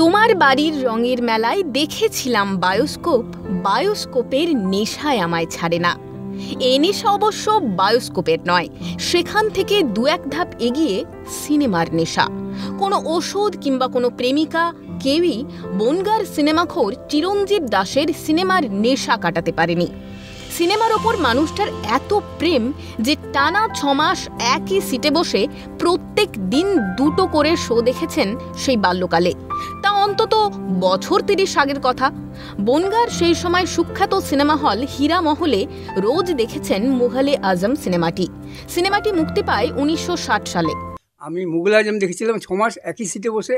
তোমার বাড়ির রঙের মেলায় দেখেছিলাম বায়োস্কোপ, বায়োস্কোপের নেশায় আমায় ছাড়ে না। এ নেশা অবশ্য বায়োস্কোপের নয়, সেখান থেকে দু এক ধাপ এগিয়ে সিনেমার নেশা। কোনো ওষুধ কিংবা কোনো প্রেমিকা কেউই বনগাঁর সিনেমাখোর চিরঞ্জীব দাসের সিনেমার নেশা কাটাতে পারেনি। সিনেমার ওপর মানুষটার এত প্রেম যে টানা 6 মাস একই সিটে বসে প্রত্যেক দিন 2টো করে শো দেখেছেন সেই বাল্যকালে। তা অন্তত বছর 30 আগের কথা। বনগাঁর সেই সময় সুখ্যাত সিনেমা হল হীরামহলে রোজ দেখেছেন মুঘলে আজম সিনেমাটি মুক্তি পায় 1960 সালে। আমি মুঘল আজম দেখেছিলাম 6 মাস একই সিটে বসে।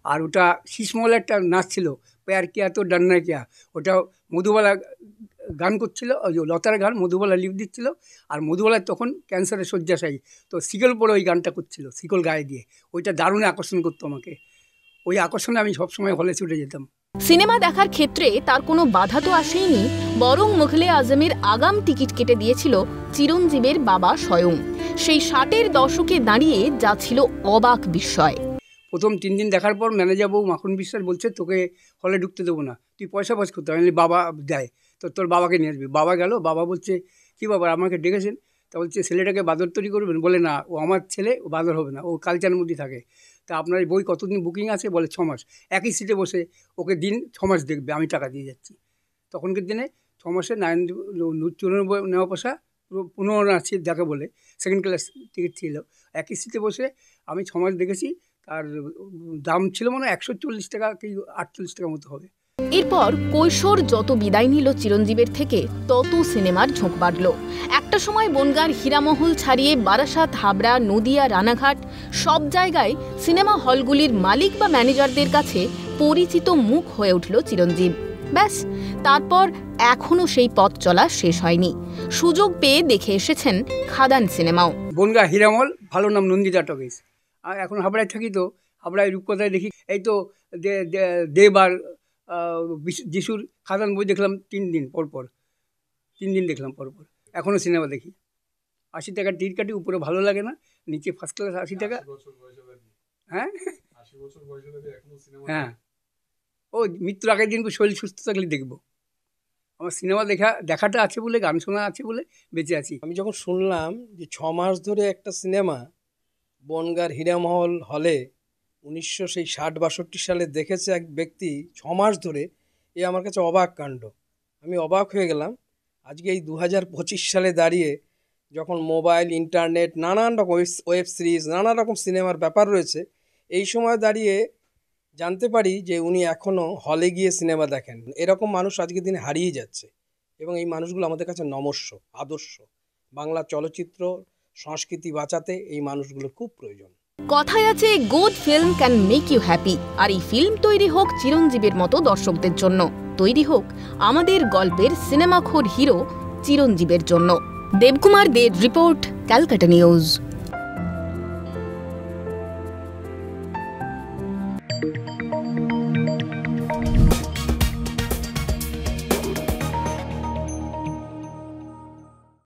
আর ওটা শীষমহল একটা নাচ ছিল, প্যার কিয়া তো ডান্না কিয়া, ওটা মধুবালা গান করছিল, ওই লতার গান, মধুবালা লিপ দিচ্ছিল। আর মধুবালার তখন ক্যান্সারের শয্যাশায়ী, তো শিকল পরে ওই গানটা করছিল, শিকল গায়ে দিয়ে। ওইটা দারুণ আকর্ষণ করতো আমাকে। ওই আকর্ষণে আমি সবসময় হলে ছুটে যেতাম। সিনেমা দেখার ক্ষেত্রে তার কোনো বাধা তো আসেনি, বরং মুঘলে আজমের আগাম টিকিট কেটে দিয়েছিল চিরঞ্জীবের বাবা স্বয়ং। সেই 60-এর দশকে দাঁড়িয়ে যা ছিল অবাক বিস্ময়। প্রথম 3 দিন দেখার পর ম্যানেজার বউ মাখন বিশ্বাস বলছে, তোকে হলে ঢুকতে দেবো না, তুই পয়সা পাস করতে হবে। বাবা দেয়, তো তোর বাবাকে নিয়ে আসবি। বাবা গেল, বাবা বলছে কী বাবা আমাকে ডেকেছেন? তা বলছে ছেলেটাকে বাদর তৈরি করবেন? বলে না, ও আমার ছেলে, ও বাদর হবে না, ও কালচারের মধ্যে থাকে। তা আপনার বই কতদিন বুকিং আছে? বলে 6 মাস। একই সিটে বসে ওকে দিন 6 মাস দেখবে, আমি টাকা দিয়ে যাচ্ছি। তখনকার দিনে 6 মাসে 94 নেওয়া পয়সা, পুরো 15 সিট দেখে বলে সেকেন্ড ক্লাস টিকিট ছিল। একই সিটে বসে আমি 6 মাস দেখেছি। তার দাম ছিল মনে হয় 140 টাকা কি 48 টাকার মতো হবে। এরপর কৈশোর যত বিদায় নিল চিরঞ্জীবের থেকে, তত সিনেমার ঝোঁক বাড়ল। একটা সময় বনগাঁর হীরামহল ছাড়িয়ে বারাসাত, হাবড়া, নদিয়া, রানাঘাট সব জায়গায় সিনেমা হলগুলির মালিক বা ম্যানেজারদের কাছে পরিচিত মুখ হয়ে উঠল চিরঞ্জীব। ব্যাস, তারপর এখনো সেই পথ চলা শেষ হয়নি। সুযোগ পেয়ে দেখে এসেছেন খাদান সিনেমাও। বনগাঁ হীরামহল, ভালো নাম নন্দিতা টকিজ। আর এখন হাবড়ায় থাকি, তো হাবড়ায় রূপকথায় দেখি। এই তো দেব আর যিশুর খাদান বই দেখলাম 3 দিন পরপর, 3 দিন দেখলাম পরপর। এখনও সিনেমা দেখি। 80 টাকার টিকিট কাটি, উপরে ভালো লাগে না, নিচে ফার্স্ট ক্লাস 80 টাকা। হ্যাঁ হ্যাঁ, ও মৃত্যুর আগের দিন শরীর সুস্থ থাকলে দেখবো। আমার সিনেমা দেখাটা আছে বলে, গান শোনা আছে বলে বেঁচে আছি। আমি যখন শুনলাম যে 6 মাস ধরে একটা সিনেমা বনগাঁর হীরামহল হলে 1960-62 সালে দেখেছে এক ব্যক্তি 6 মাস ধরে, এ আমার কাছে অবাক কাণ্ড। আমি অবাক হয়ে গেলাম। আজকে এই 2025 সালে দাঁড়িয়ে, যখন মোবাইল, ইন্টারনেট, নানান রকম ওয়েব সিরিজ, নানা রকম সিনেমার ব্যাপার রয়েছে, এই সময় দাঁড়িয়ে জানতে পারি যে উনি এখনও হলে গিয়ে সিনেমা দেখেন। এরকম মানুষ আজকের দিনে হারিয়ে যাচ্ছে, এবং এই মানুষগুলো আমাদের কাছে নমস্য, আদর্শ। বাংলা চলচ্চিত্র সংস্কৃতি বাঁচাতে এই মানুষগুলো খুব প্রয়োজন। কথায় আছে, good film can make you happy. আর এই ফিল্ম তৈরি হোক চিরঞ্জীবের মতো দর্শকদের জন্য, তৈরি হোক আমাদের গল্পের সিনেমাখোর হিরো চিরঞ্জীবের জন্য। দেবকুমার দের রিপোর্ট, ক্যালকাটা নিউজ।